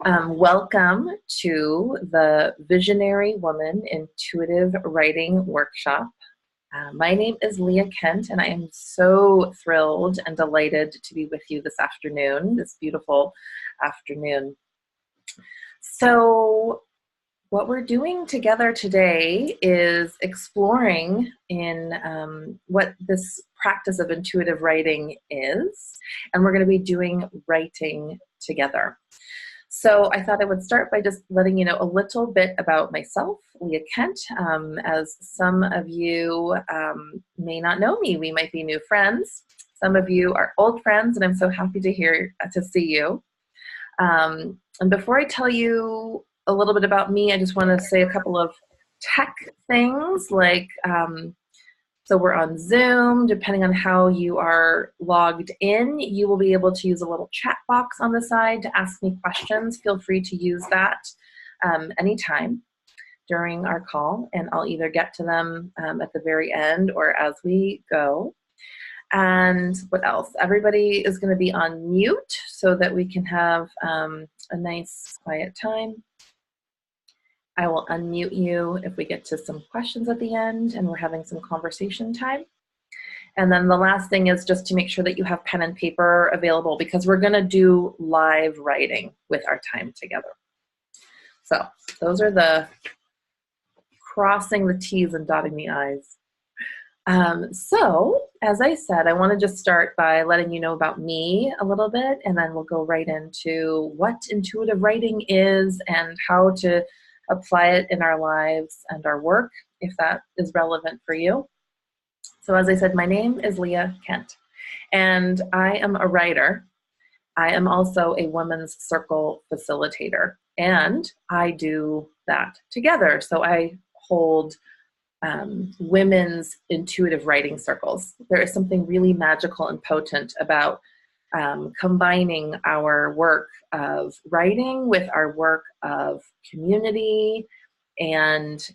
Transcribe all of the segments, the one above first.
Welcome to the Visionary Woman Intuitive Writing Workshop. My name is Leah Kent, and I am so thrilled and delighted to be with you this afternoon, this beautiful afternoon. So, what we're doing together today is exploring in what this practice of intuitive writing is, and we're going to be doing writing together. So I thought I would start by just letting you know a little bit about myself, Leah Kent. As some of you may not know me, we might be new friends. Some of you are old friends, and I'm so happy to see you. And before I tell you a little bit about me, I just want to say a couple of tech things like so we're on Zoom. Depending on how you are logged in, you will be able to use a little chat box on the side to ask me questions. Feel free to use that anytime during our call, and I'll either get to them at the very end or as we go. And what else? Everybody is going to be on mute so that we can have a nice quiet time. I will unmute you if we get to some questions at the end and we're having some conversation time. And then the last thing is just to make sure that you have pen and paper available, because we're going to do live writing with our time together. So those are the crossing the T's and dotting the I's. So as I said, I want to just start by letting you know about me a little bit, and then we'll go right into what intuitive writing is and how to apply it in our lives and our work, if that is relevant for you. So as I said, my name is Leah Kent, and I am a writer. I am also a women's circle facilitator, and I do that together. So I hold women's intuitive writing circles. There is something really magical and potent about combining our work of writing with our work of community and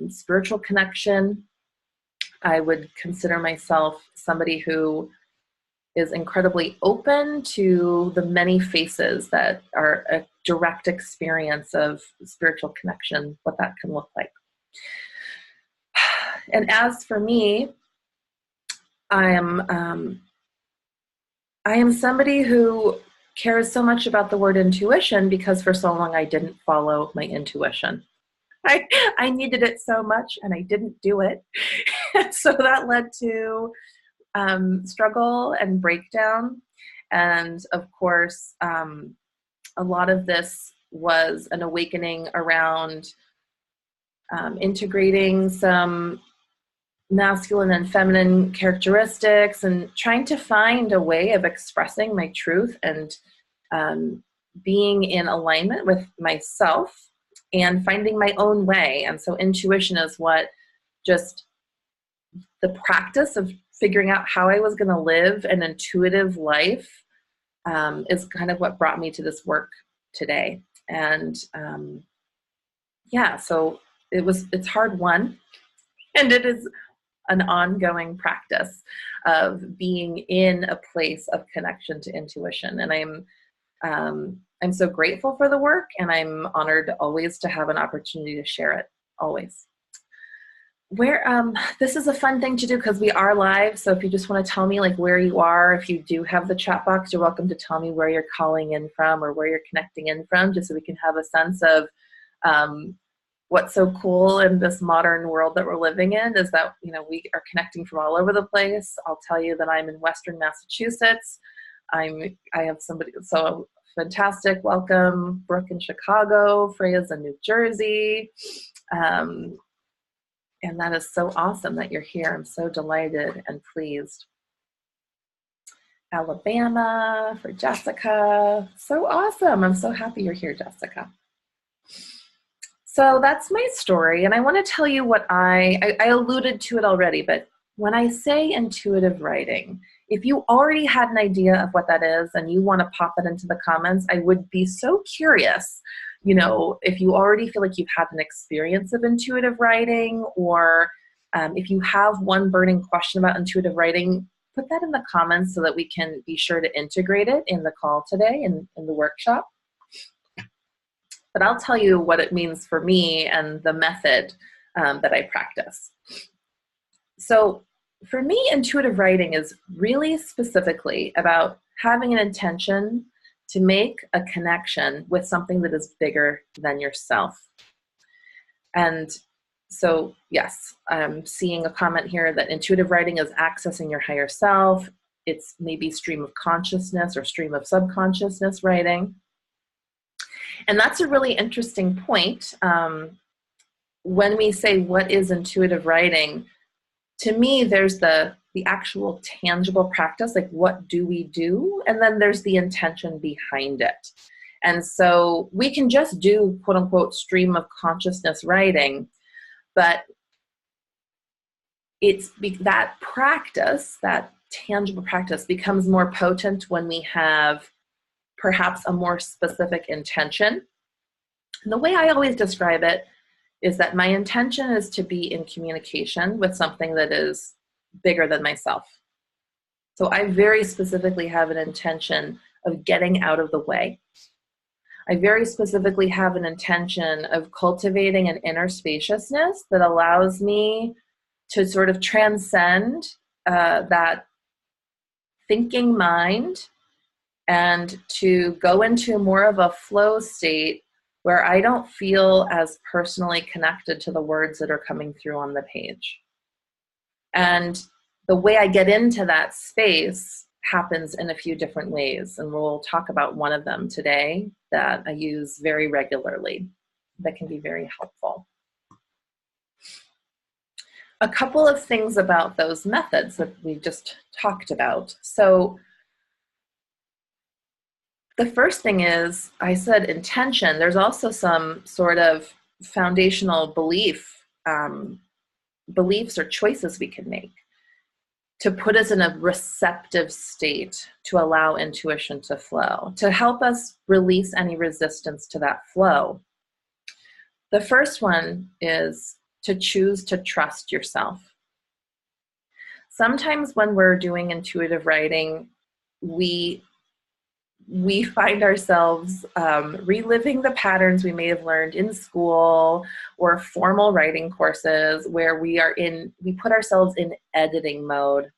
spiritual connection. I would consider myself somebody who is incredibly open to the many faces that are a direct experience of spiritual connection, what that can look like. And as for me, I am somebody who cares so much about the word intuition because for so long I didn't follow my intuition. I needed it so much and I didn't do it. So that led to struggle and breakdown. And of course, a lot of this was an awakening around integrating some masculine and feminine characteristics and trying to find a way of expressing my truth and being in alignment with myself and finding my own way. And so intuition is what just the practice of figuring out how I was going to live an intuitive life is kind of what brought me to this work today. And so it's hard won, and it is an ongoing practice of being in a place of connection to intuition. And I'm so grateful for the work, and I'm honored always to have an opportunity to share it, always. This is a fun thing to do because we are live, so if you just want to tell me like where you are, if you do have the chat box, you're welcome to tell me where you're calling in from or where you're connecting in from, just so we can have a sense of what's so cool in this modern world that we're living in is that, we are connecting from all over the place. I'll tell you that I'm in Western Massachusetts. I have somebody, so fantastic. Welcome, Brooke in Chicago, Freya's in New Jersey. And that is so awesome that you're here. I'm so delighted and pleased. Alabama for Jessica. So awesome. I'm so happy you're here, Jessica. So that's my story, and I want to tell you what I alluded to it already, but when I say intuitive writing, if you already had an idea of what that is and you want to pop it into the comments, I would be so curious, if you already feel like you've had an experience of intuitive writing, or if you have one burning question about intuitive writing, put that in the comments so that we can be sure to integrate it in the call today and in the workshop. But I'll tell you what it means for me and the method that I practice. So for me, intuitive writing is really specifically about having an intention to make a connection with something that is bigger than yourself. And so, yes, I'm seeing a comment here that intuitive writing is accessing your higher self. It's maybe stream of consciousness or stream of subconsciousness writing. And that's a really interesting point. When we say what is intuitive writing, to me, there's the actual tangible practice, like what do we do? And then there's the intention behind it. And so we can just do quote unquote stream of consciousness writing, but it's that practice, that tangible practice becomes more potent when we have perhaps a more specific intention. And the way I always describe it is that my intention is to be in communication with something that is bigger than myself. So I very specifically have an intention of getting out of the way. I very specifically have an intention of cultivating an inner spaciousness that allows me to sort of transcend that thinking mind and to go into more of a flow state where I don't feel as personally connected to the words that are coming through on the page. And the way I get into that space happens in a few different ways, and we'll talk about one of them today that I use very regularly that can be very helpful. A couple of things about those methods that we just talked about. So the first thing is, I said intention. There's also some sort of foundational beliefs or choices we can make to put us in a receptive state to allow intuition to flow, to help us release any resistance to that flow. The first one is to choose to trust yourself. Sometimes when we're doing intuitive writing, we find ourselves reliving the patterns we may have learned in school or formal writing courses where we put ourselves in editing mode,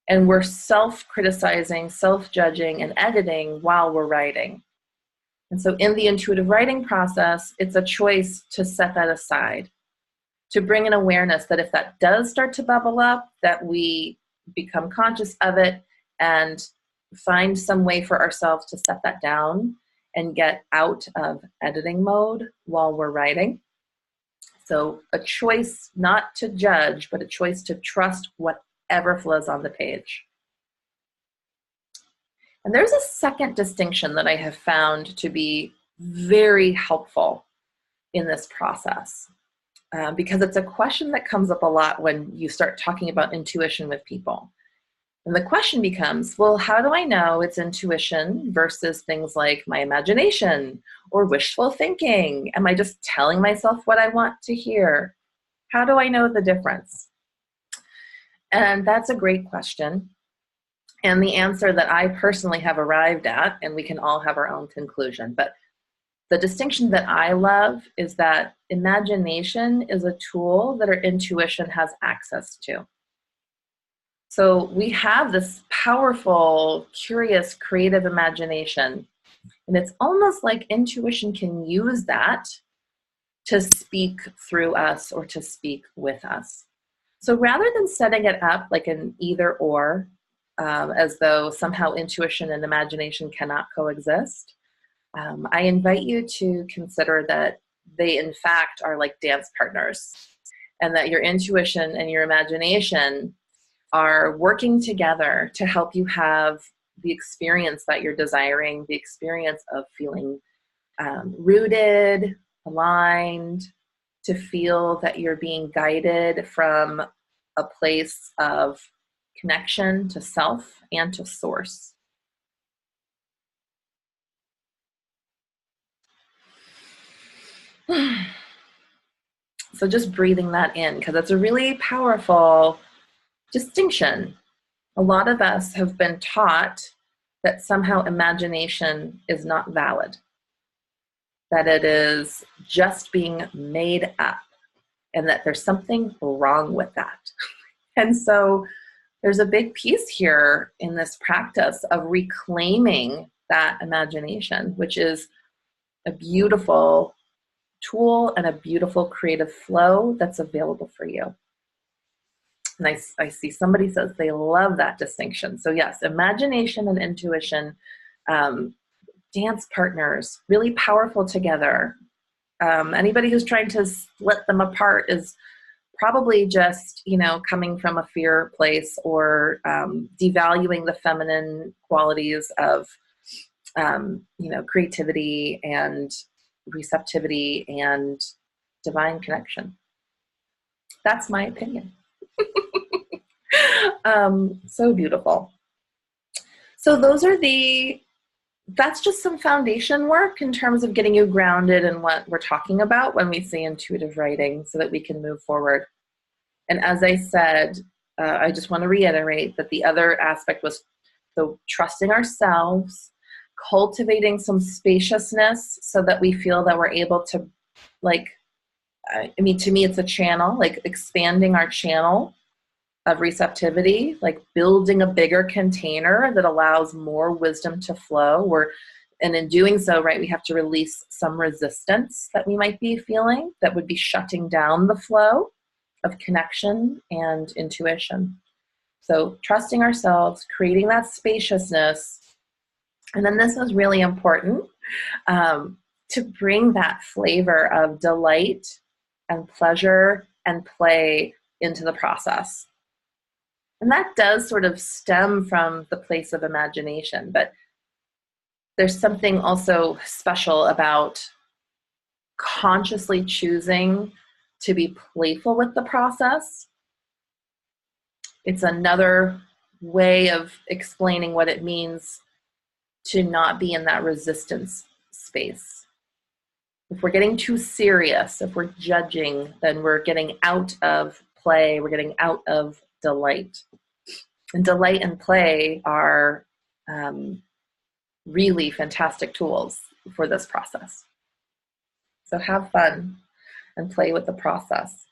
and we're self-criticizing, self-judging, and editing while we're writing. And so in the intuitive writing process, it's a choice to set that aside, to bring an awareness that if that does start to bubble up, that we become conscious of it and find some way for ourselves to set that down and get out of editing mode while we're writing. So a choice not to judge, but a choice to trust whatever flows on the page. And there's a second distinction that I have found to be very helpful in this process, because it's a question that comes up a lot when you start talking about intuition with people. And the question becomes, well, how do I know it's intuition versus things like my imagination or wishful thinking? Am I just telling myself what I want to hear? How do I know the difference? And that's a great question. And the answer that I personally have arrived at, and we can all have our own conclusion, but the distinction that I love is that imagination is a tool that our intuition has access to. So we have this powerful, curious, creative imagination, and it's almost like intuition can use that to speak through us or to speak with us. So rather than setting it up like an either or, as though somehow intuition and imagination cannot coexist, I invite you to consider that they in fact are like dance partners, and that your intuition and your imagination are working together to help you have the experience that you're desiring, the experience of feeling rooted, aligned, to feel that you're being guided from a place of connection to self and to source. So just breathing that in, because it's a really powerful distinction. A lot of us have been taught that somehow imagination is not valid, that it is just being made up and that there's something wrong with that. And so there's a big piece here in this practice of reclaiming that imagination, which is a beautiful tool and a beautiful creative flow that's available for you. And I see somebody says they love that distinction. So yes, imagination and intuition, dance partners, really powerful together. Anybody who's trying to split them apart is probably just, coming from a fear place or devaluing the feminine qualities of, creativity and receptivity and divine connection. That's my opinion. So beautiful. So that's just some foundation work in terms of getting you grounded in what we're talking about when we say intuitive writing so that we can move forward. And as I said, I just want to reiterate that the other aspect was so trusting ourselves, cultivating some spaciousness so that we feel that we're able to, to me, it's a channel, like expanding our channel of receptivity, like building a bigger container that allows more wisdom to flow. And in doing so, right, we have to release some resistance that we might be feeling that would be shutting down the flow of connection and intuition. So trusting ourselves, creating that spaciousness. And then this is really important, to bring that flavor of delight and pleasure and play into the process. And that does sort of stem from the place of imagination, but there's something also special about consciously choosing to be playful with the process. It's another way of explaining what it means to not be in that resistance space. If we're getting too serious, if we're judging, then we're getting out of play, we're getting out of delight. And delight and play are really fantastic tools for this process. So have fun and play with the process.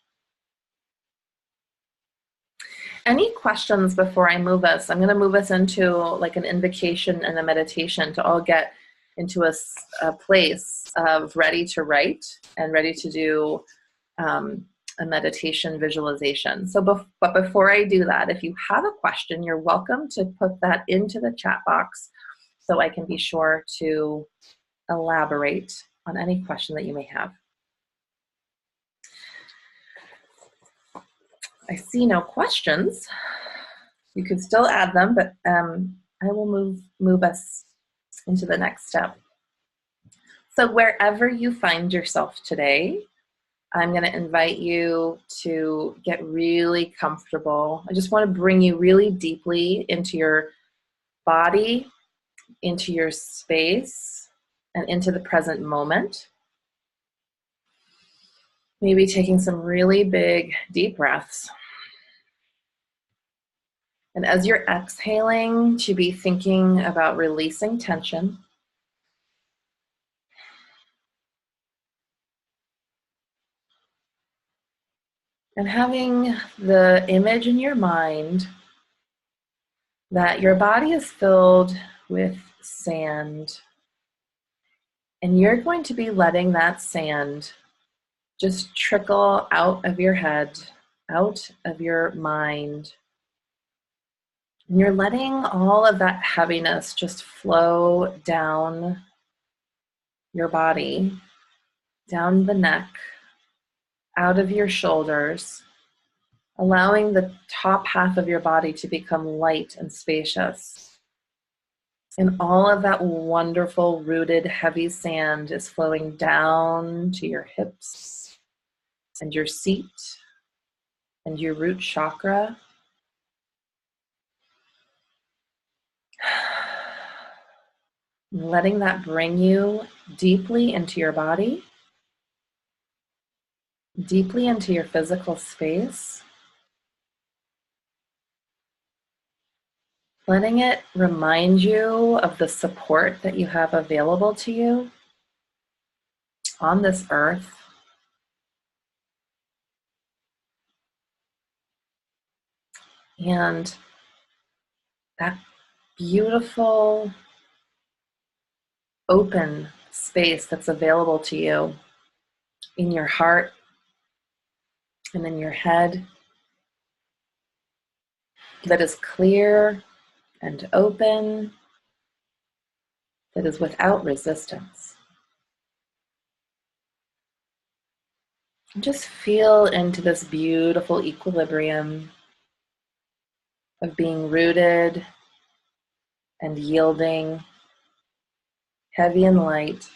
Any questions before I move us? I'm going to move us into like an invocation and a meditation to all get into a place of ready to write and ready to do a meditation visualization. But before I do that, if you have a question, you're welcome to put that into the chat box so I can be sure to elaborate on any question that you may have. I see no questions. You can still add them, but I will move us into the next step. So wherever you find yourself today, I'm going to invite you to get really comfortable. I just want to bring you really deeply into your body, into your space, and into the present moment. Maybe taking some really big, deep breaths. And as you're exhaling, to be thinking about releasing tension. And having the image in your mind that your body is filled with sand. And you're going to be letting that sand just trickle out of your head, out of your mind. And you're letting all of that heaviness just flow down your body, down the neck, out of your shoulders, allowing the top half of your body to become light and spacious. And all of that wonderful, rooted, heavy sand is flowing down to your hips and your seat and your root chakra. Letting that bring you deeply into your body, deeply into your physical space. Letting it remind you of the support that you have available to you. on this earth. And that beautiful open space that's available to you in your heart and in your head, that is clear and open, that is without resistance. Just feel into this beautiful equilibrium of being rooted and yielding, heavy and light.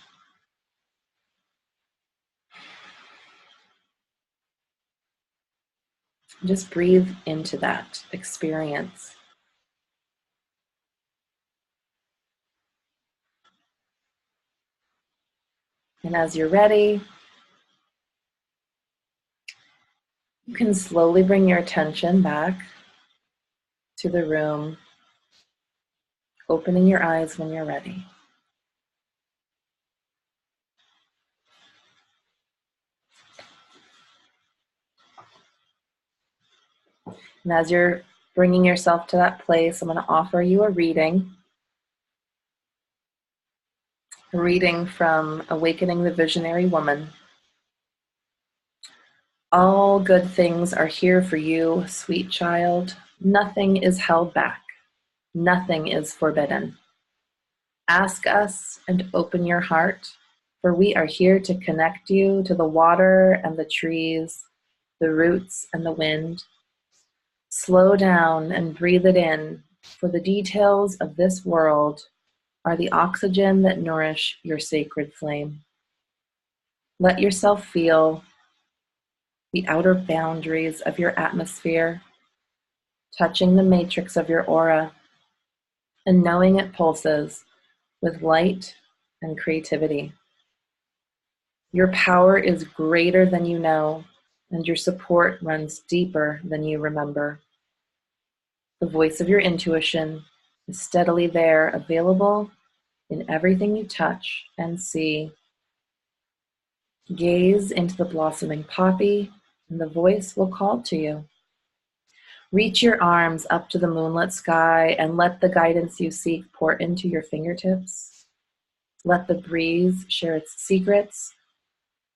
Just breathe into that experience. And as you're ready, you can slowly bring your attention back to the room, opening your eyes when you're ready. And as you're bringing yourself to that place, I'm going to offer you a reading from Awakening the Visionary Woman. All good things are here for you, sweet child. Nothing is held back. Nothing is forbidden. Ask us and open your heart, for we are here to connect you to the water and the trees, the roots and the wind. Slow down and breathe it in, for the details of this world are the oxygen that nourish your sacred flame. Let yourself feel the outer boundaries of your atmosphere, touching the matrix of your aura, and knowing it pulses with light and creativity. Your power is greater than you know, and your support runs deeper than you remember. The voice of your intuition is steadily there, available in everything you touch and see. Gaze into the blossoming poppy, and the voice will call to you. Reach your arms up to the moonlit sky and let the guidance you seek pour into your fingertips. Let the breeze share its secrets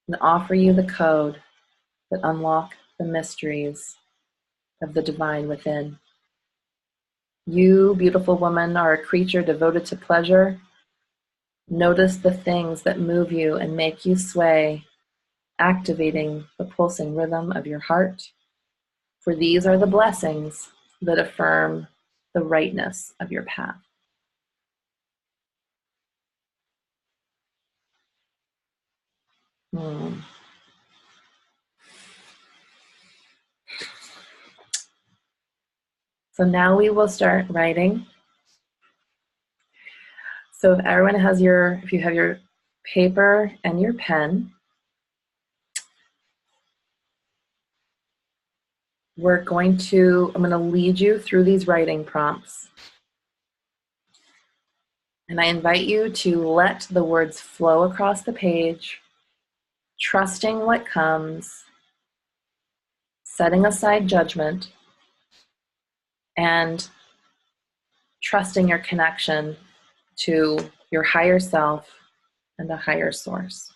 and offer you the code that unlock the mysteries of the divine within. You, beautiful woman, are a creature devoted to pleasure. Notice the things that move you and make you sway, activating the pulsing rhythm of your heart. For these are the blessings that affirm the rightness of your path. So now we will start writing. So if everyone has if you have your paper and your pen, I'm going to lead you through these writing prompts. And I invite you to let the words flow across the page, trusting what comes, setting aside judgment, and trusting your connection to your higher self and a higher source.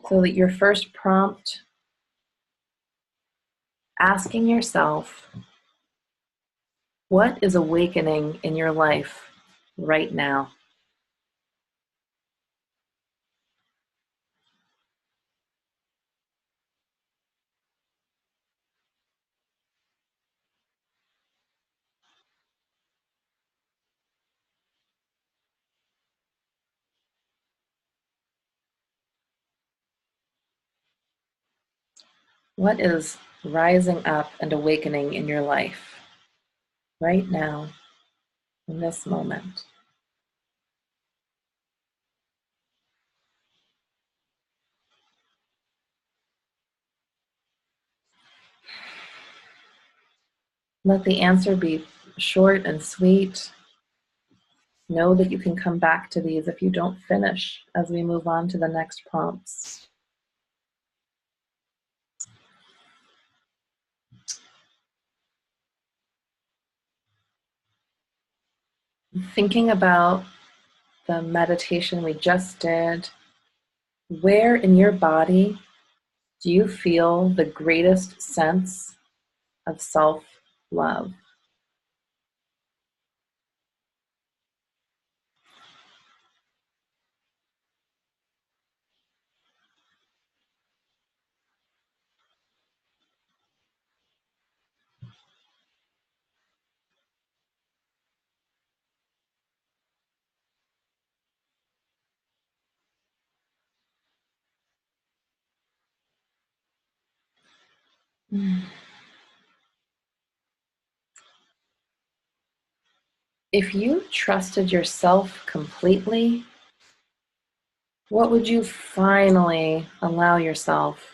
So that your first prompt, asking yourself, what is awakening in your life right now? What is rising up and awakening in your life right now, in this moment? Let the answer be short and sweet. Know that you can come back to these if you don't finish as we move on to the next prompts. Thinking about the meditation we just did, where in your body do you feel the greatest sense of self-love? If you trusted yourself completely, what would you finally allow yourself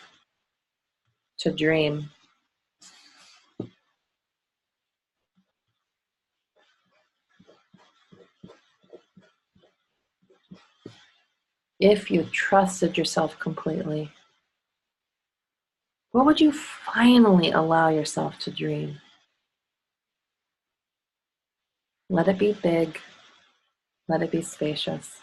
to dream? If you trusted yourself completely, what would you finally allow yourself to dream? Let it be big. Let it be spacious.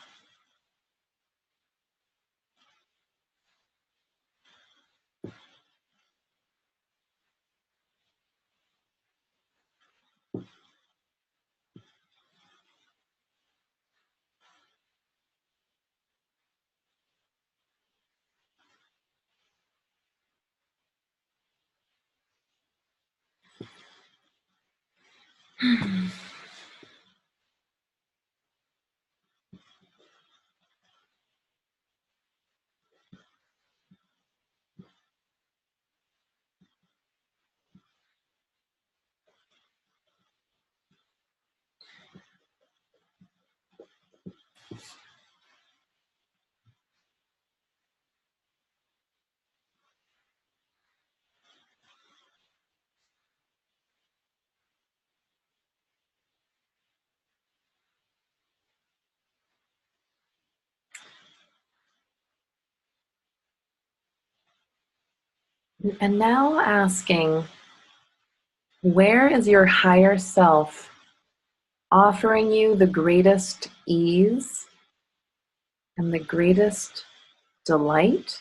And now asking, where is your higher self offering you the greatest ease and the greatest delight?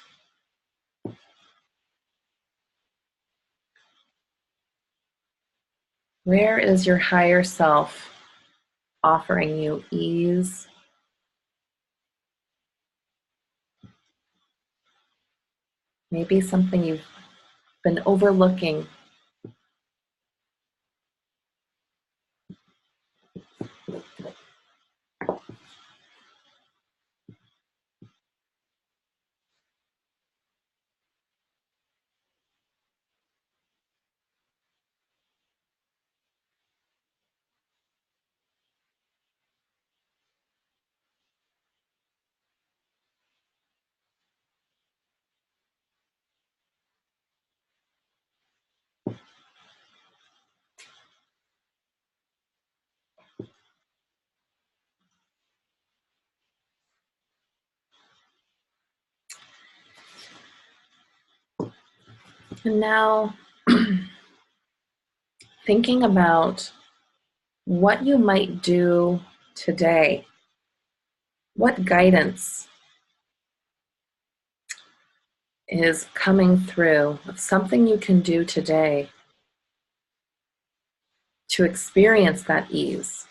Where is your higher self offering you ease? Maybe something you've been overlooking. And now thinking about what you might do today. What guidance is coming through of something you can do today to experience that ease?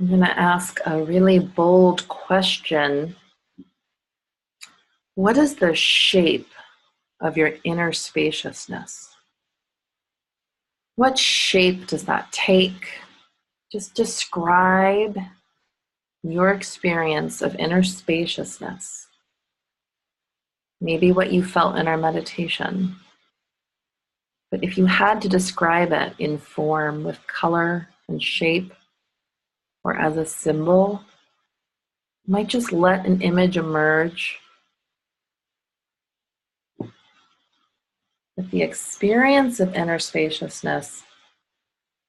I'm going to ask a really bold question. What is the shape of your inner spaciousness? What shape does that take? Just describe your experience of inner spaciousness. Maybe what you felt in our meditation. But if you had to describe it in form with color and shape or as a symbol, you might just let an image emerge. With the experience of inner spaciousness,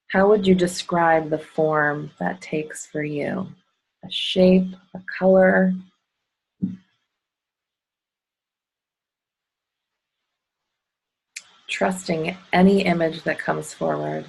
how would you describe the form that takes for you? A shape, a color? Trusting any image that comes forward.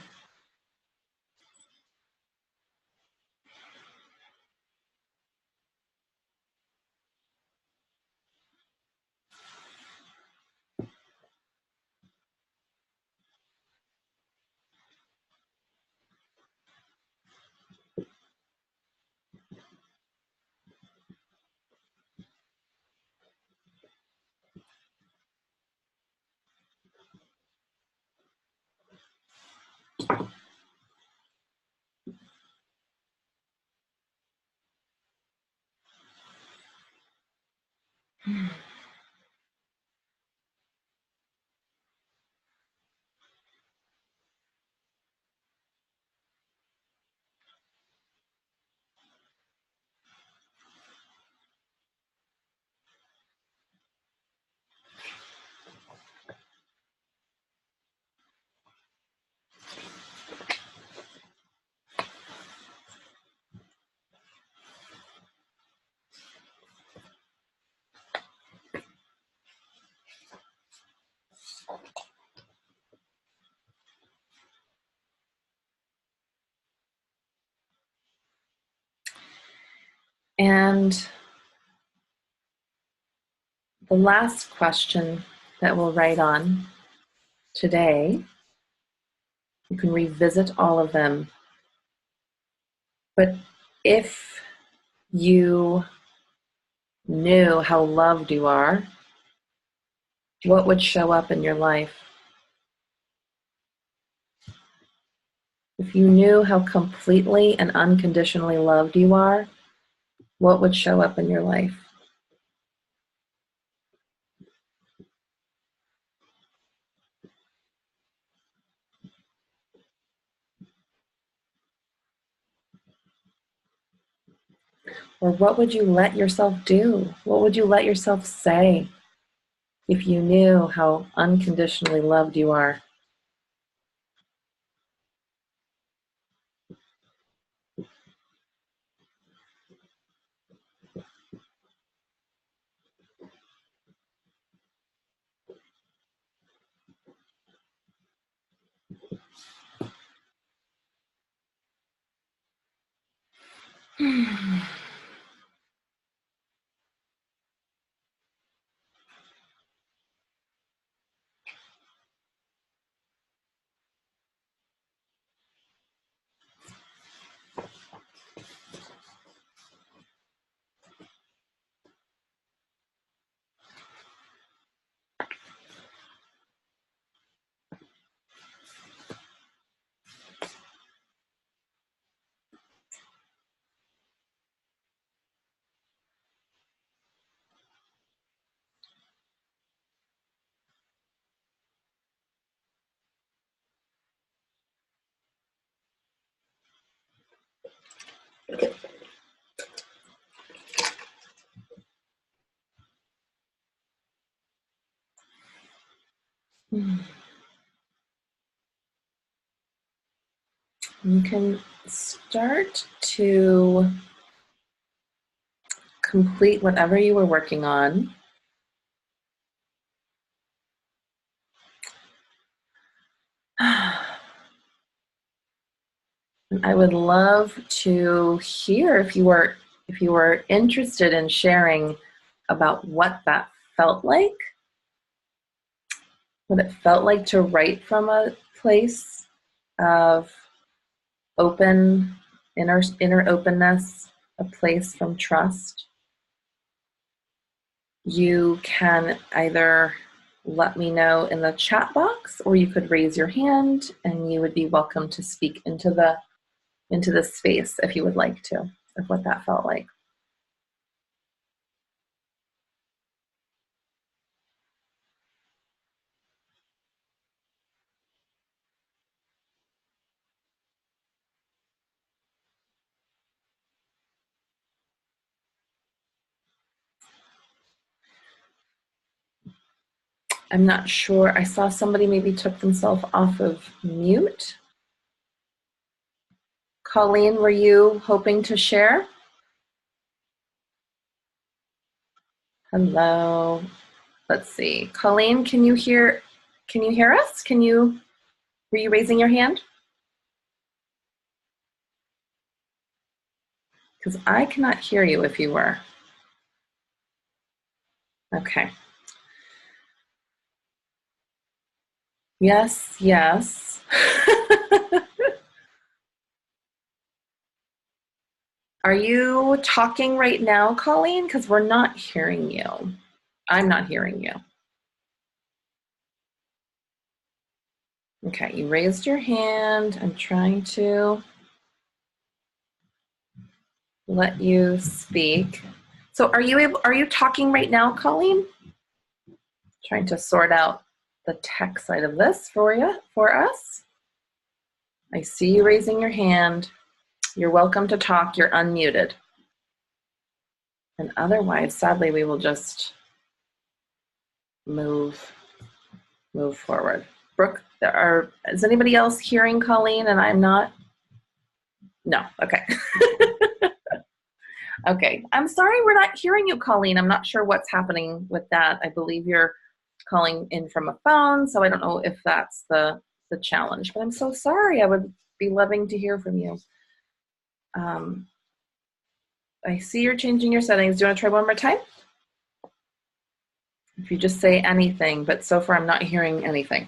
And the last question that we'll write on today, you can revisit all of them, but if you knew how loved you are, what would show up in your life? If you knew how completely and unconditionally loved you are, what would show up in your life? Or what would you let yourself do? What would you let yourself say if you knew how unconditionally loved you are? You can start to complete whatever you were working on. And I would love to hear if you were interested in sharing about what that felt like, what it felt like to write from a place of open inner openness, a place from trust. You can either let me know in the chat box, or you could raise your hand and you would be welcome to speak into the space if you would like to, of what that felt like. I'm not sure. I saw somebody maybe took themselves off of mute. Colleen, were you hoping to share? Hello. Let's see. Colleen, can you hear us? Were you raising your hand? Because I cannot hear you if you were. Okay. Yes, yes. Are you talking right now, Colleen? Because we're not hearing you. I'm not hearing you. Okay, you raised your hand. I'm trying to let you speak. So are you talking right now, Colleen? Trying to sort out the tech side of this for us. I see you raising your hand. You're welcome to talk. You're unmuted. And otherwise, sadly, we will just move forward. Brooke, is anybody else hearing Colleen and I'm not? No, okay. Okay, I'm sorry we're not hearing you, Colleen. I'm not sure what's happening with that. I believe you're calling in from a phone, so I don't know if that's the challenge, but I'm so sorry. I would be loving to hear from you. I see you're changing your settings. Do you want to try one more time? If you just say anything, but so far I'm not hearing anything.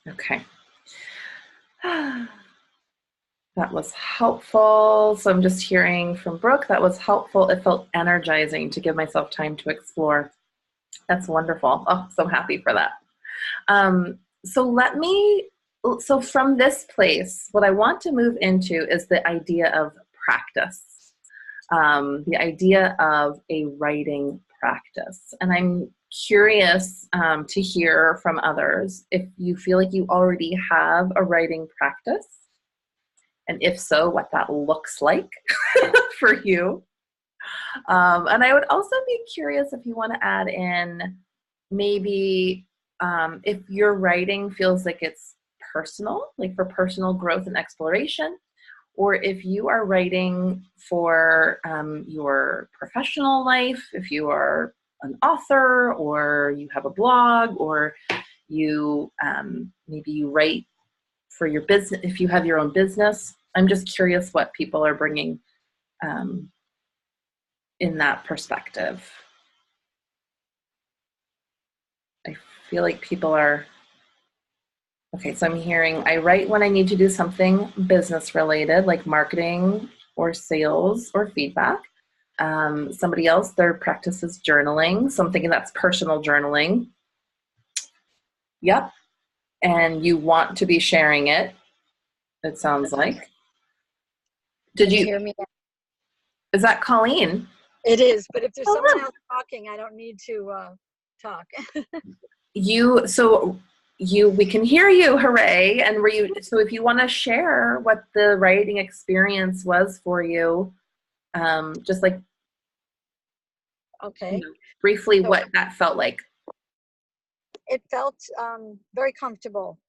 Okay. That was helpful. So I'm just hearing from Brooke. That was helpful. It felt energizing to give myself time to explore. That's wonderful. Oh, so happy for that. So from this place, what I want to move into is the idea of practice, the idea of a writing practice. And I'm curious to hear from others if you feel like you already have a writing practice, and if so, what that looks like for you. And I would also be curious if you want to add in maybe if your writing feels like it's personal, like for personal growth and exploration, or if you are writing for your professional life, if you are an author or you have a blog, or you maybe you write for your business, if you have your own business. I'm just curious what people are bringing in that perspective. I feel like people are, okay, so I'm hearing, I write when I need to do something business related, like marketing or sales or feedback. Somebody else, their practice is journaling. So I'm thinking that's personal journaling. Yep. And you want to be sharing it, it sounds like. Did you hear me? Is that Colleen? It is, but if there's someone else talking, I don't need to talk. We can hear you, hooray. And so if you want to share what the writing experience was for you, just like, okay, briefly what that felt like. It felt very comfortable,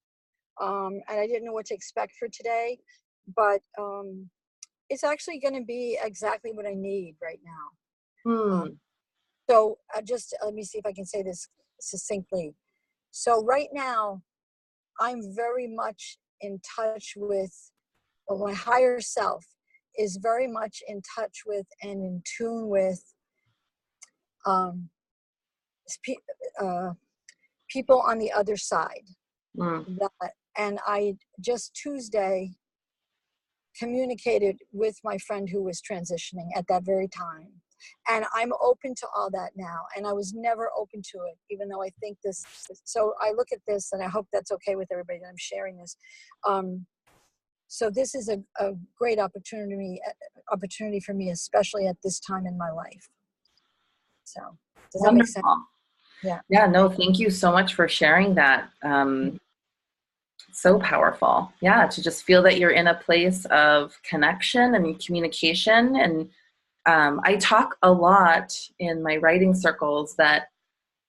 and I didn't know what to expect for today, but it's actually going to be exactly what I need right now. So just let me see if I can say this succinctly. So right now, I'm very much in touch with, well, my higher self is very much in touch with and in tune with people on the other side that And I just Tuesday communicated with my friend who was transitioning at that very time. And I'm open to all that now. And I was never open to it, even though I think this. So I look at this, and I hope that's okay with everybody that I'm sharing this. So this is a great opportunity for me, especially at this time in my life. So does that make sense? Wonderful. Yeah. Yeah, no, thank you so much for sharing that. So powerful. Yeah, to just feel that you're in a place of connection and communication. And I talk a lot in my writing circles that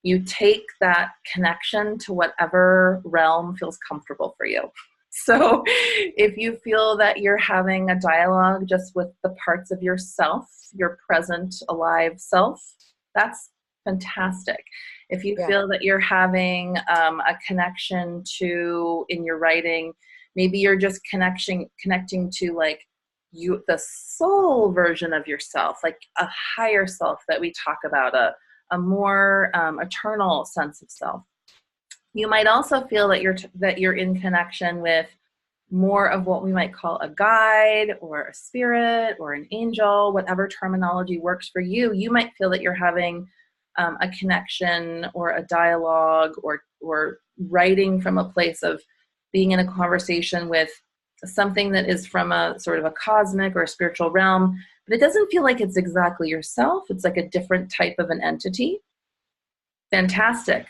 you take that connection to whatever realm feels comfortable for you. So if you feel that you're having a dialogue just with the parts of yourself, your present alive self, that's fantastic. If you Yeah. feel that you're having a connection to, in your writing, maybe you're just connecting to like you, the soul version of yourself, like a higher self that we talk about, a more eternal sense of self. You might also feel that you're in connection with more of what we might call a guide or a spirit or an angel, whatever terminology works for you. You might feel that you're having a connection or a dialogue or writing from a place of being in a conversation with something that is from a sort of a cosmic or a spiritual realm, but it doesn't feel like it's exactly yourself. It's like a different type of an entity. Fantastic.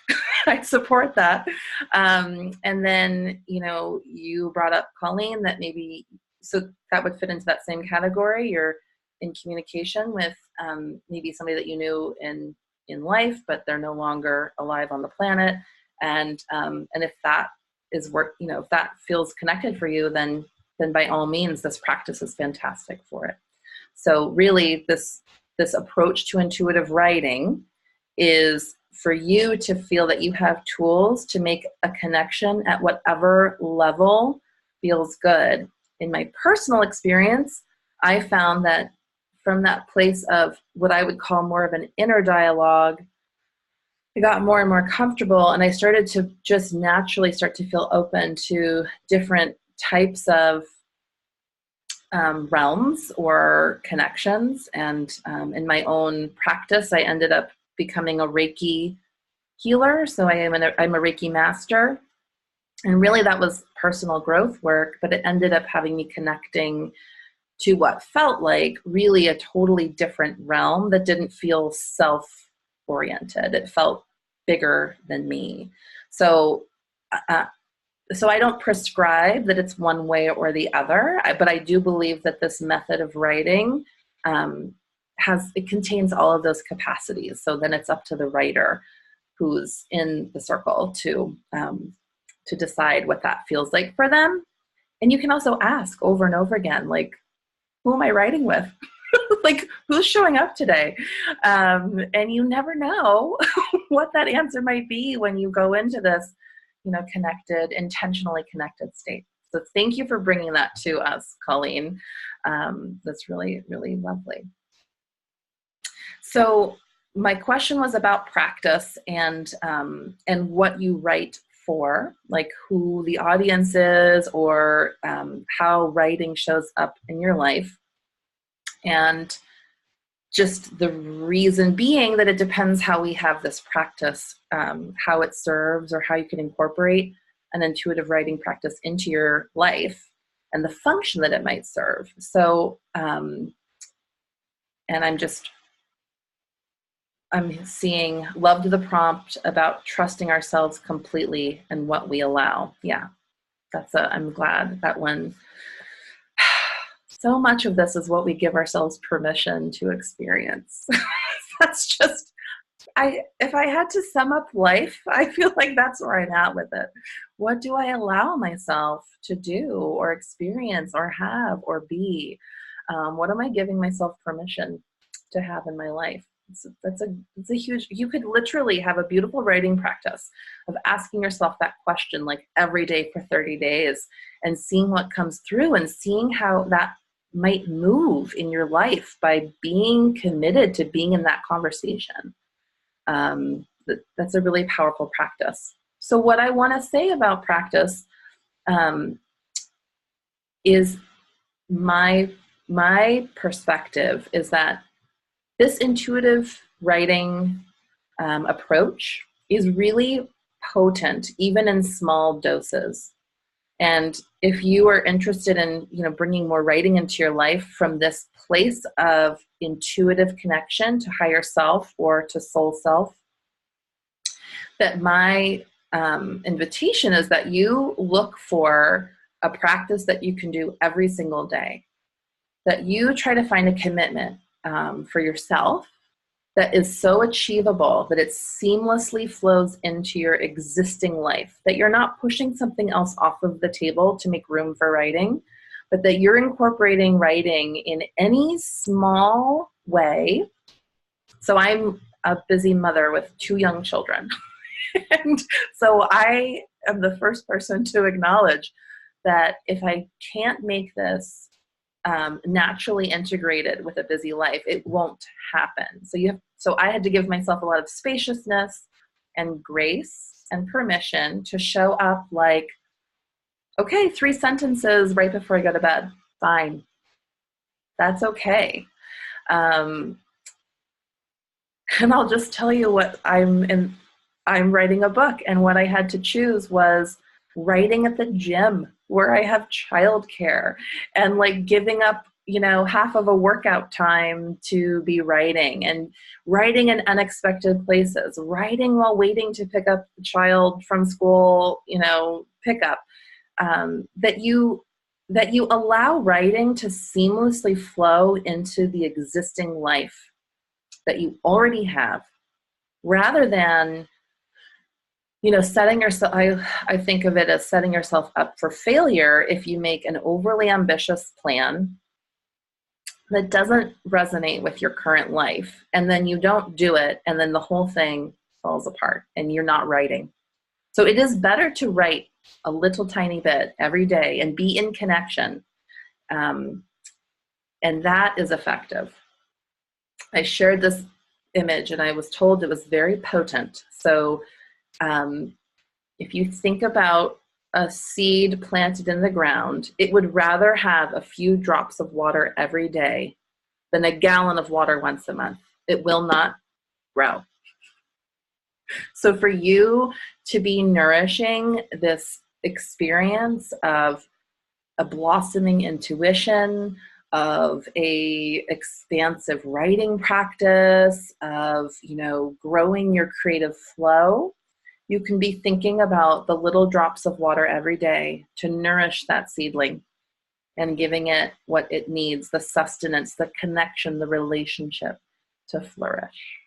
I support that. And then, you brought up, Colleen, that maybe, so that would fit into that same category. You're in communication with maybe somebody that you knew in life, but they're no longer alive on the planet. And if that is work, if that feels connected for you, then by all means, this practice is fantastic for it. So really, this approach to intuitive writing is for you to feel that you have tools to make a connection at whatever level feels good. In my personal experience, I found that from that place of what I would call more of an inner dialogue, I got more and more comfortable, and I started to just naturally start to feel open to different types of realms or connections. And in my own practice, I ended up becoming a Reiki healer. So I'm a Reiki master. And really that was personal growth work, but it ended up having me connecting to what felt like really a totally different realm that didn't feel self-oriented. It felt bigger than me. So I don't prescribe that it's one way or the other, but I do believe that this method of writing it contains all of those capacities. So then it's up to the writer who's in the circle to decide what that feels like for them. And you can also ask over and over again, like, who am I writing with? Like, who's showing up today? And you never know what that answer might be when you go into this, intentionally connected state. So thank you for bringing that to us, Colleen. That's really, really lovely. So my question was about practice and what you write for, like who the audience is, or how writing shows up in your life. And just the reason being that it depends how we have this practice, how it serves, or how you can incorporate an intuitive writing practice into your life and the function that it might serve. So, and I'm seeing love to the prompt about trusting ourselves completely and what we allow. Yeah, I'm glad that one. So much of this is what we give ourselves permission to experience. That's just, if I had to sum up life, I feel like that's where I'm at with it. What do I allow myself to do or experience or have or be? What am I giving myself permission to have in my life? It's a huge, you could literally have a beautiful writing practice of asking yourself that question like every day for 30 days and seeing what comes through and seeing how that might move in your life by being committed to being in that conversation. That's a really powerful practice. So what I want to say about practice um, is my perspective is that this intuitive writing approach is really potent, even in small doses. And if you are interested in, bringing more writing into your life from this place of intuitive connection to higher self or to soul self, that my invitation is that you look for a practice that you can do every single day, that you try to find a commitment for yourself that is so achievable that it seamlessly flows into your existing life, that you're not pushing something else off of the table to make room for writing, but that you're incorporating writing in any small way. So I'm a busy mother with 2 young children. And so I am the first person to acknowledge that if I can't make this naturally integrated with a busy life, it won't happen. So I had to give myself a lot of spaciousness and grace and permission to show up like, okay, 3 sentences right before I go to bed. Fine. That's okay. And I'll just tell you what I'm writing a book, and what I had to choose was writing at the gym where I have childcare, and like giving up, half of a workout time to be writing, and writing in unexpected places, writing while waiting to pick up the child from school, pickup, that you allow writing to seamlessly flow into the existing life that you already have, rather than setting yourself, I think of it as setting yourself up for failure if you make an overly ambitious plan that doesn't resonate with your current life, and then you don't do it, and then the whole thing falls apart and you're not writing. So it is better to write a little tiny bit every day and be in connection. And that is effective. I shared this image and I was told it was very potent. So if you think about a seed planted in the ground, it would rather have a few drops of water every day than a gallon of water once a month. It will not grow. So for you to be nourishing this experience of a blossoming intuition, of a expansive writing practice, of, growing your creative flow, you can be thinking about the little drops of water every day to nourish that seedling and giving it what it needs, the sustenance, the connection, the relationship to flourish.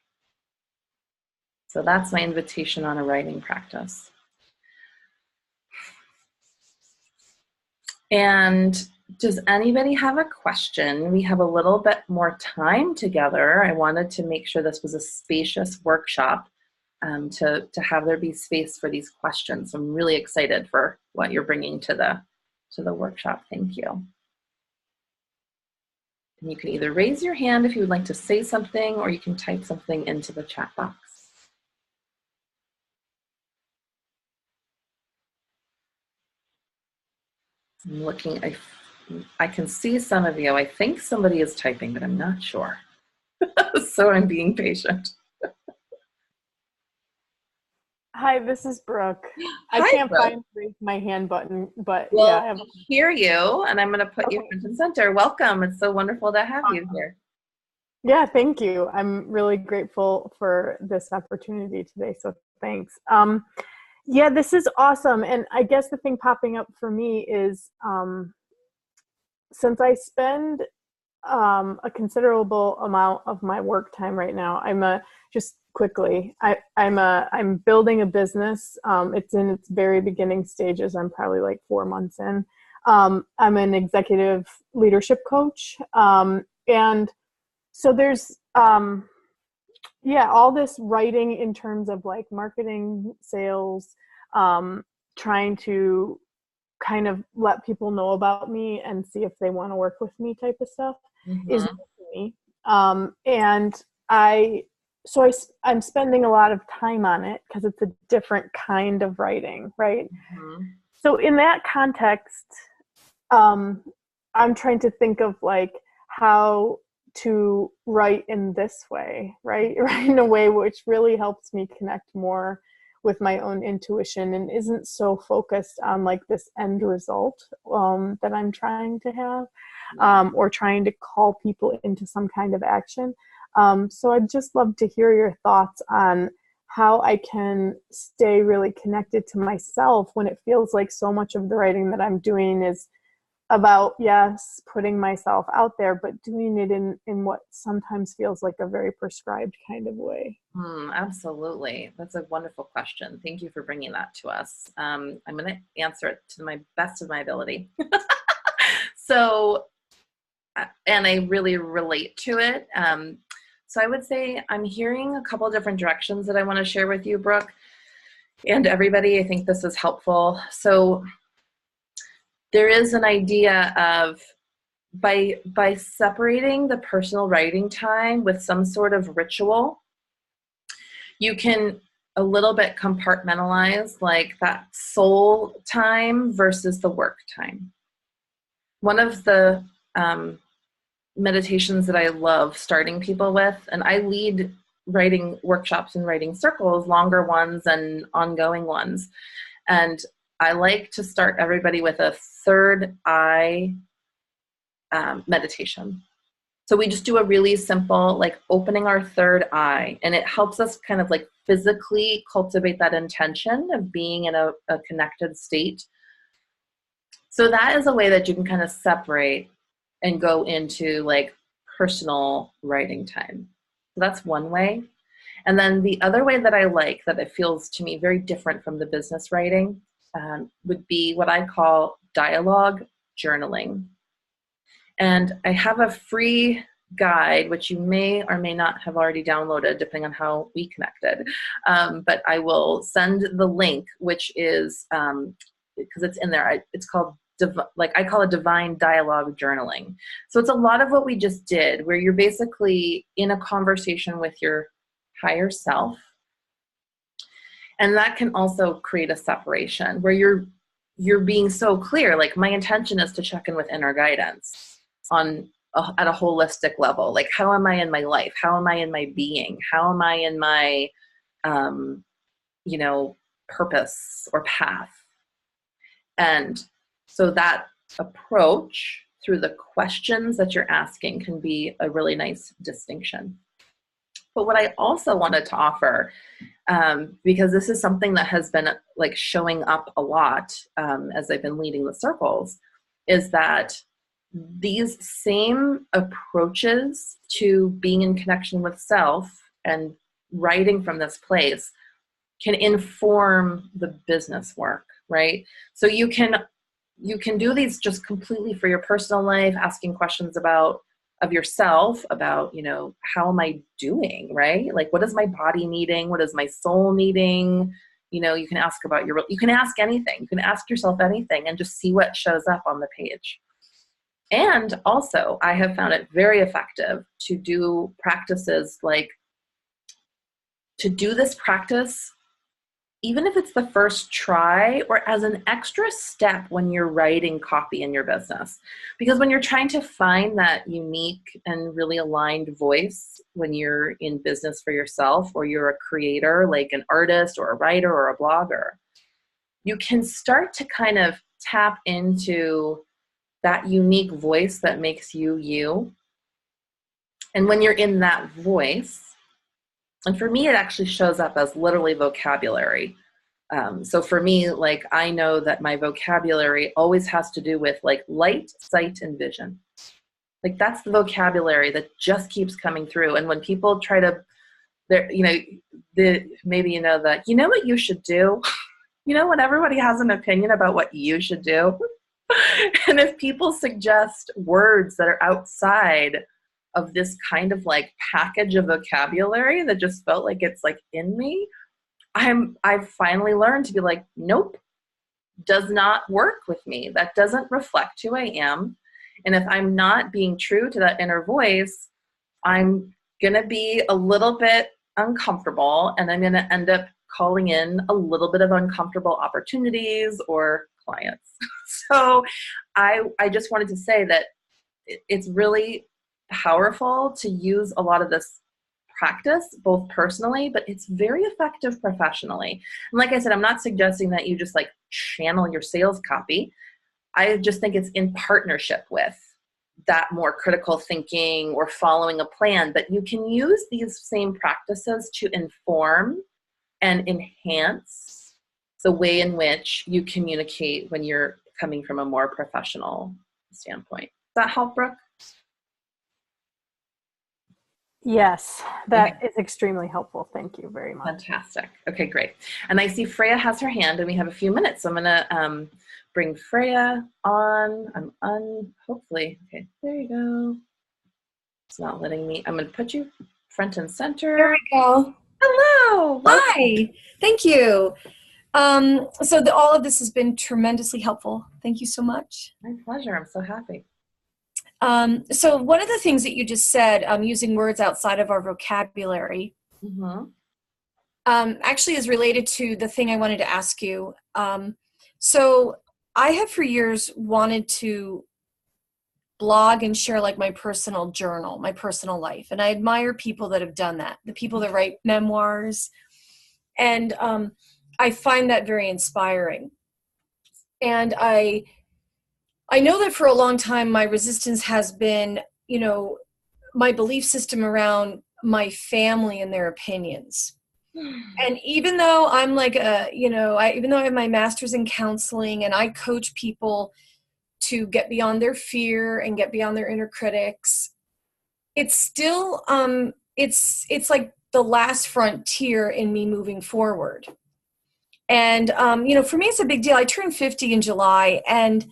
So that's my invitation on a writing practice. And does anybody have a question? We have a little bit more time together. I wanted to make sure this was a spacious workshop. To have there be space for these questions. I'm really excited for what you're bringing to the workshop. Thank you. And you can either raise your hand if you would like to say something, or you can type something into the chat box. I'm looking, I can see some of you. I think somebody is typing, but I'm not sure. So I'm being patient. Hi, this is Brooke. Hi, I can't Brooke. find the raise my hand button, but well, yeah, I have. Hear you, and I'm going to put you front and center. Welcome. It's so wonderful to have you here. Yeah, thank you. I'm really grateful for this opportunity today, so thanks. Yeah, this is awesome. And I guess the thing popping up for me is since I spend a considerable amount of my work time right now, just quickly, I'm building a business. It's in its very beginning stages. I'm probably like 4 months in. I'm an executive leadership coach. And so there's, all this writing in terms of like marketing, sales, trying to kind of let people know about me and see if they want to work with me type of stuff is new to me. And I'm spending a lot of time on it because it's a different kind of writing, right? So in that context, I'm trying to think of like how to write in this way, right? Write in a way which really helps me connect more with my own intuition and isn't so focused on like this end result that I'm trying to have, or trying to call people into some kind of action. So I'd just love to hear your thoughts on how I can stay really connected to myself when it feels like so much of the writing that I'm doing is about, yes, putting myself out there, but doing it in what sometimes feels like a very prescribed kind of way. Absolutely. That's a wonderful question. Thank you for bringing that to us. I'm going to answer it to my best of my ability. So, and I really relate to it. So I would say I'm hearing a couple different directions that I want to share with you, Brooke, and everybody. I think this is helpful. So there is an idea of by separating the personal writing time with some sort of ritual, you can a little bit compartmentalize like that soul time versus the work time. One of the meditations that I love starting people with, and I lead writing workshops and writing circles, longer ones and ongoing ones. And I like to start everybody with a third eye meditation. So we just do a really simple, like opening our third eye, and it helps us kind of like physically cultivate that intention of being in a connected state. So that is a way that you can kind of separate and go into like personal writing time. So that's one way. And then the other way that I like, that it feels to me very different from the business writing, would be what I call dialogue journaling. And I have a free guide, which you may or may not have already downloaded, depending on how we connected. But I will send the link, which is, because it's in there, it's called, I call it divine dialogue journaling. So it's a lot of what we just did, where you're basically in a conversation with your higher self. And that can also create a separation where you're being so clear, like my intention is to check in with inner guidance at a holistic level. Like, how am I in my life? How am I in my being? How am I in my, purpose or path? And so that approach through the questions that you're asking can be a really nice distinction. But what I also wanted to offer, because this is something that has been like showing up a lot as I've been leading the circles, is that these same approaches to being in connection with self and writing from this place can inform the business work, right? So you can do these just completely for your personal life, asking questions of yourself, about, how am I doing, right? Like, what is my body needing? What is my soul needing? You can ask about you can ask anything. You can ask yourself anything and just see what shows up on the page. And also, I have found it very effective to do practices like to do this practice, even if it's the first try or as an extra step when you're writing copy in your business. Because when you're trying to find that unique and really aligned voice when you're in business for yourself, or you're a creator, like an artist or a writer or a blogger, you can start to kind of tap into that unique voice that makes you you. And when you're in that voice, and for me, it actually shows up as literally vocabulary. So for me, like, I know that my vocabulary always has to do with like light, sight, and vision. Like, that's the vocabulary that just keeps coming through. And when people try to, maybe that, what you should do, when everybody has an opinion about what you should do. And if people suggest words that are outside of this kind of like package of vocabulary that just felt like it's like in me, I've finally learned to be like, nope, does not work with me. That doesn't reflect who I am. And if I'm not being true to that inner voice, I'm going to be a little bit uncomfortable, and I'm going to end up calling in a little bit of uncomfortable opportunities or clients. So I just wanted to say that it's really powerful to use a lot of this practice, both personally, but it's very effective professionally. And like I said, I'm not suggesting that you just like channel your sales copy. I just think it's in partnership with that more critical thinking or following a plan, but you can use these same practices to inform and enhance the way in which you communicate when you're coming from a more professional standpoint. Does that help, Brooke? Yes, that is extremely helpful. Thank you very much. Fantastic. Okay, great. And I see Freya has her hand, and we have a few minutes. So I'm going to bring Freya on. Hopefully. Okay, there you go. It's not letting me. I'm going to put you front and center. There we go. Hello. Hi. Thank you. All of this has been tremendously helpful. Thank you so much. My pleasure. I'm so happy. So one of the things that you just said, using words outside of our vocabulary, actually is related to the thing I wanted to ask you. So I have for years wanted to blog and share like my personal journal, my personal life. And I admire people that have done that, the people that write memoirs. And I find that very inspiring. And I know that for a long time, my resistance has been, my belief system around my family and their opinions. And even though I'm like even though I have my master's in counseling and I coach people to get beyond their fear and get beyond their inner critics, it's still, it's like the last frontier in me moving forward. And, for me, it's a big deal. I turned 50 in July, and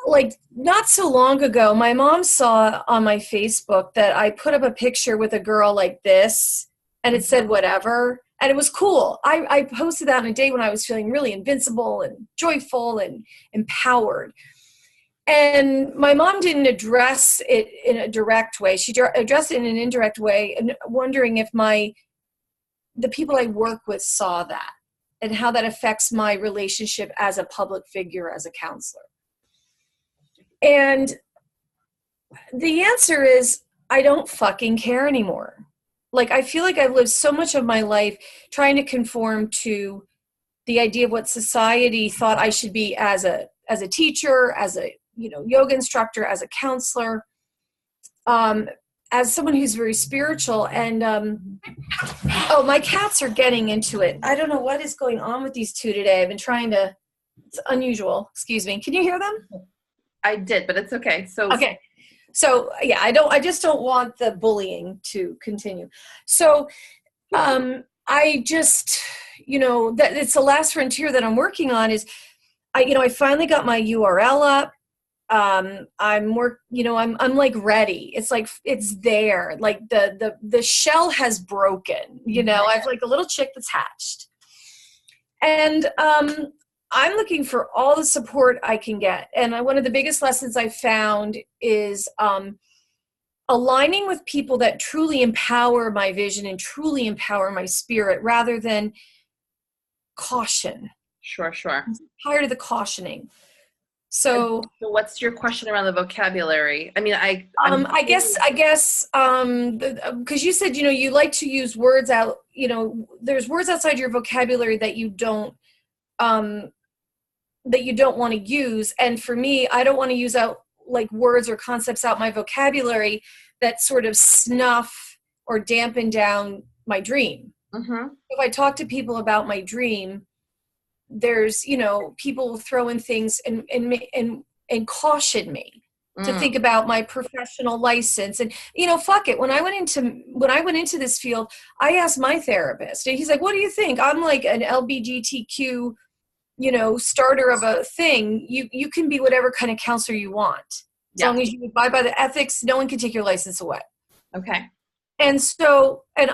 like not so long ago, my mom saw on my Facebook that I put up a picture with a girl like this, and it said whatever, and it was cool. I posted that on a day when I was feeling really invincible and joyful and empowered. And my mom didn't address it in a direct way. She addressed it in an indirect way, and wondering if the people I work with saw that and how that affects my relationship as a public figure, as a counselor. And the answer is, I don't fucking care anymore. Like, I feel like I've lived so much of my life trying to conform to the idea of what society thought I should be as a teacher, as a yoga instructor, as a counselor, as someone who's very spiritual. And oh, my cats are getting into it. I don't know what is going on with these two today. I've been trying to. It's unusual. Excuse me. Can you hear them? I did, but it's okay. Okay. So yeah, I just don't want the bullying to continue. So I just, that it's the last frontier that I'm working on is, I finally got my URL up. I'm like ready. It's like, it's there. Like the shell has broken, I've like a little chick that's hatched. And I'm looking for all the support I can get. And one of the biggest lessons I found is aligning with people that truly empower my vision and truly empower my spirit rather than caution. Sure. I'm tired of the cautioning. So what's your question around the vocabulary? I mean, I guess, because you said, you like to use words out, there's words outside your vocabulary that you don't want to use. And for me, I don't want to use out like words or concepts out my vocabulary that sort of snuff or dampen down my dream. If I talk to people about my dream, there's, people will throw in things and caution me to think about my professional license. And, fuck it. When I went into this field, I asked my therapist, and he's like, what do you think? I'm like an LGBTQ, starter of a thing. You can be whatever kind of counselor you want. As long as you abide by the ethics, no one can take your license away. Okay. And so, and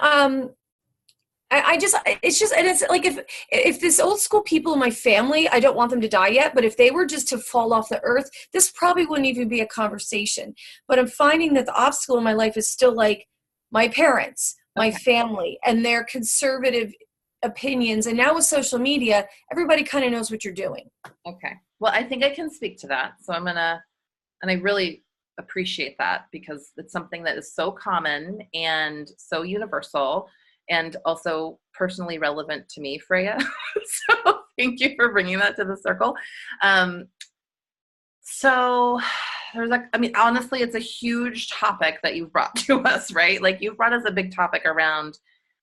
it's like if this old school people in my family, I don't want them to die yet, but if they were just to fall off the earth, this probably wouldn't even be a conversation. But I'm finding that the obstacle in my life is still like my parents, my family, and their conservative opinions. And now with social media, everybody kind of knows what you're doing. Okay. Well, I think I can speak to that. So and I really appreciate that because it's something that is so common and so universal and also personally relevant to me, Freya. So thank you for bringing that to the circle. So there's honestly, it's a huge topic that you've brought to us, right? Like you've brought us a big topic around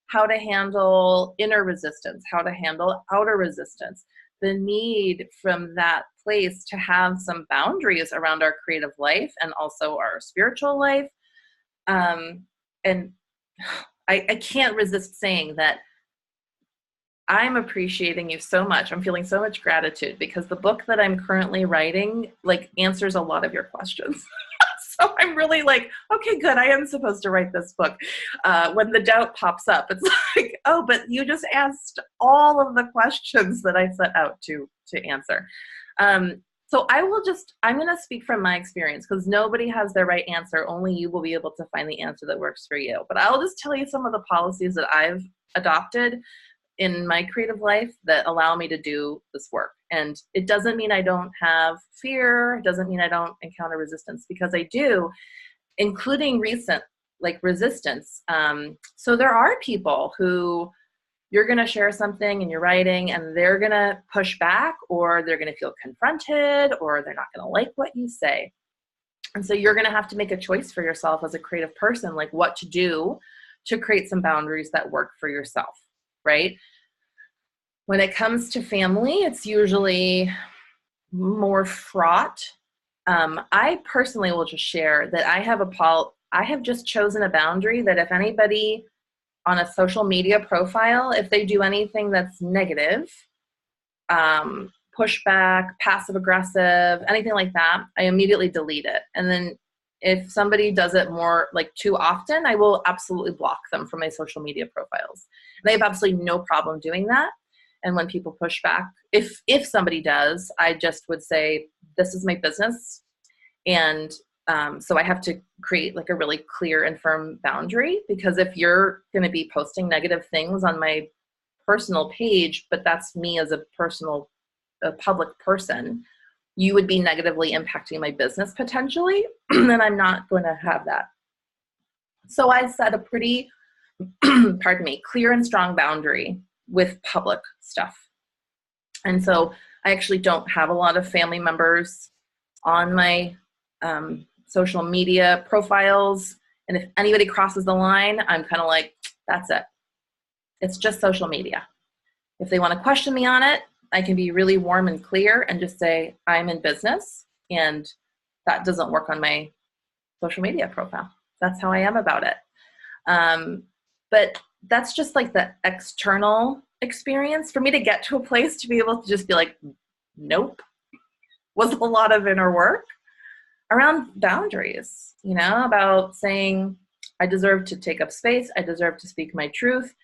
how to handle inner resistance, how to handle outer resistance, the need from that place to have some boundaries around our creative life and also our spiritual life. And I can't resist saying that I'm appreciating you so much. I'm feeling so much gratitude because the book that I'm currently writing answers a lot of your questions. So I'm really okay, good. I am supposed to write this book. When the doubt pops up, it's like, oh, but you just asked all of the questions that I set out to answer. So I'm going to speak from my experience because nobody has the right answer. Only you will be able to find the answer that works for you. But I'll just tell you some of the policies that I've adopted in my creative life that allow me to do this work. And it doesn't mean I don't have fear. It doesn't mean I don't encounter resistance because I do, including recent resistance. So there are people who you're going to share something in your writing and they're going to push back or they're going to feel confronted or they're not going to like what you say. And so you're going to have to make a choice for yourself as a creative person, what to do to create some boundaries that work for yourself, right? When it comes to family, it's usually more fraught. I personally will just share that I have just chosen a boundary that if anybody on a social media profile, if they do anything that's negative, pushback, passive aggressive, anything like that, I immediately delete it. And then if somebody does it more too often, I will absolutely block them from my social media profiles. And I have absolutely no problem doing that. And when people push back, if somebody does, I just would say, this is my business. And so I have to create a really clear and firm boundary because if you're going to be posting negative things on my personal page, but that's me as a public person, you would be negatively impacting my business potentially. And I'm not going to have that. So I set a pretty, clear and strong boundary with public stuff. And so I actually don't have a lot of family members on my social media profiles. And if anybody crosses the line, I'm kind of that's it. It's just social media. If they want to question me on it, I can be really warm and clear and just say, I'm in business. And that doesn't work on my social media profile. That's how I am about it. But that's just the external experience. For me to get to a place to be able to just be nope, was a lot of inner work around boundaries, about saying I deserve to take up space. I deserve to speak my truth.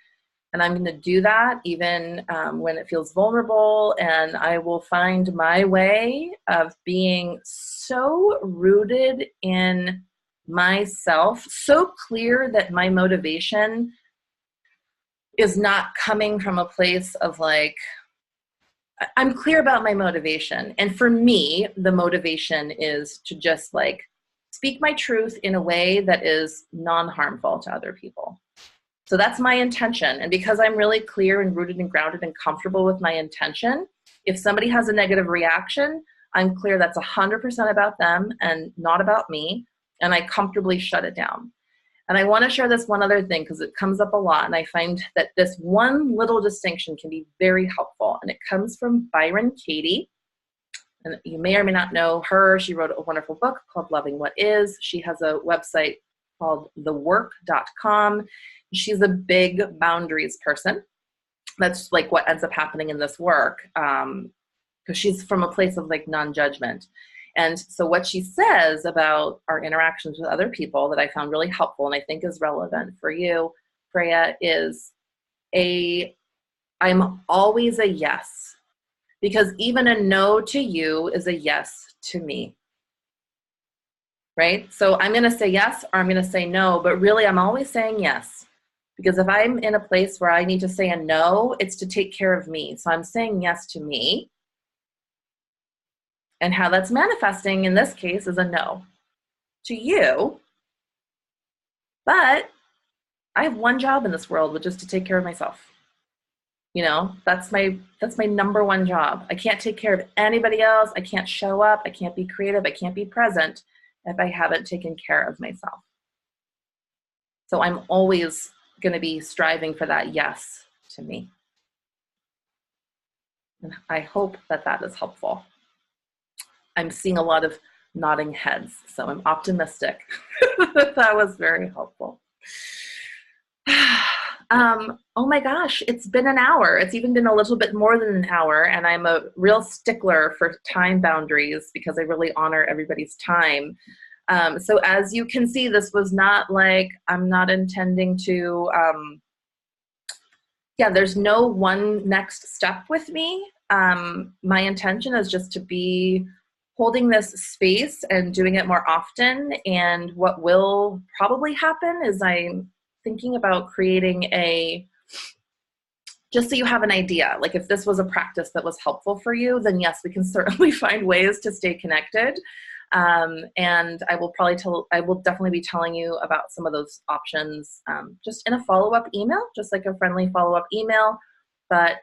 And I'm going to do that even when it feels vulnerable. And I will find my way of being so rooted in myself, so clear that my motivation is not coming from a place of I'm clear about my motivation. And for me, the motivation is to just speak my truth in a way that is non-harmful to other people. So that's my intention. And because I'm really clear and rooted and grounded and comfortable with my intention, if somebody has a negative reaction, I'm clear that's 100% about them and not about me. And I comfortably shut it down. And I want to share this one other thing because it comes up a lot. And I find that this one little distinction can be very helpful. And it comes from Byron Katie. And you may or may not know her. She wrote a wonderful book called Loving What Is. She has a website called thework.com. She's a big boundaries person. That's what ends up happening in this work because she's from a place of non-judgment. And so what she says about our interactions with other people that I found really helpful and I think is relevant for you, Freya, is I'm always a yes. Because even a no to you is a yes to me. Right? So I'm going to say yes or I'm going to say no, but really I'm always saying yes. Because if I'm in a place where I need to say a no, it's to take care of me. So I'm saying yes to me. And how that's manifesting in this case is a no to you. But I have one job in this world, which is to take care of myself. You know, that's my number one job. I can't take care of anybody else. I can't show up. I can't be creative. I can't be present if I haven't taken care of myself. So I'm always going to be striving for that yes to me. And I hope that that is helpful. I'm seeing a lot of nodding heads, so I'm optimistic that that was very helpful. Oh my gosh, it's been an hour. It's even been a little bit more than an hour, and I'm a real stickler for time boundaries because I really honor everybody's time. So as you can see, this was not like, I'm not intending to, there's no one next step with me. My intention is just to be holding this space and doing it more often. And what will probably happen is I'm thinking about creating just so you have an idea, like if this was a practice that was helpful for you, then yes, we can certainly find ways to stay connected. And I will definitely be telling you about some of those options just in a follow-up email, just like a friendly follow-up email. But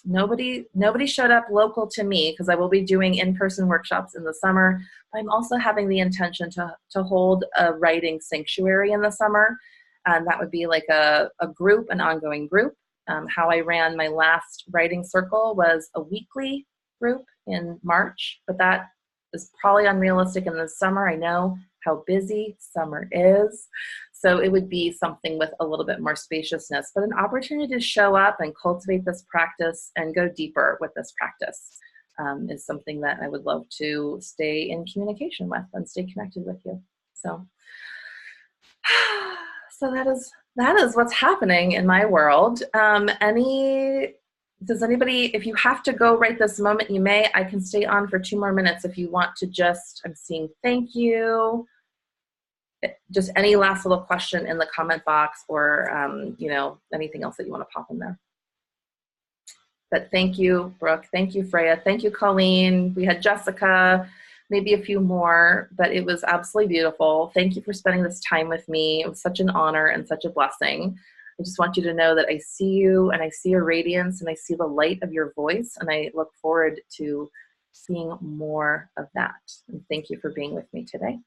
nobody showed up local to me because I will be doing in-person workshops in the summer. I'm also having the intention to hold a writing sanctuary in the summer. And that would be like a group, an ongoing group. How I ran my last writing circle was a weekly group in March, but that is probably unrealistic in the summer. I know how busy summer is. So it would be something with a little bit more spaciousness, but an opportunity to show up and cultivate this practice and go deeper with this practice is something that I would love to stay in communication with and stay connected with you. So that is what's happening in my world. Does anybody, if you have to go right this moment, you may. I can stay on for 2 more minutes if you want to just, I'm seeing thank you. Just any last little question in the comment box or, anything else that you want to pop in there. But thank you, Brooke. Thank you, Freya. Thank you, Colleen. We had Jessica, maybe a few more, but it was absolutely beautiful. Thank you for spending this time with me. It was such an honor and such a blessing. I just want you to know that I see you and I see your radiance and I see the light of your voice, and I look forward to seeing more of that. And thank you for being with me today.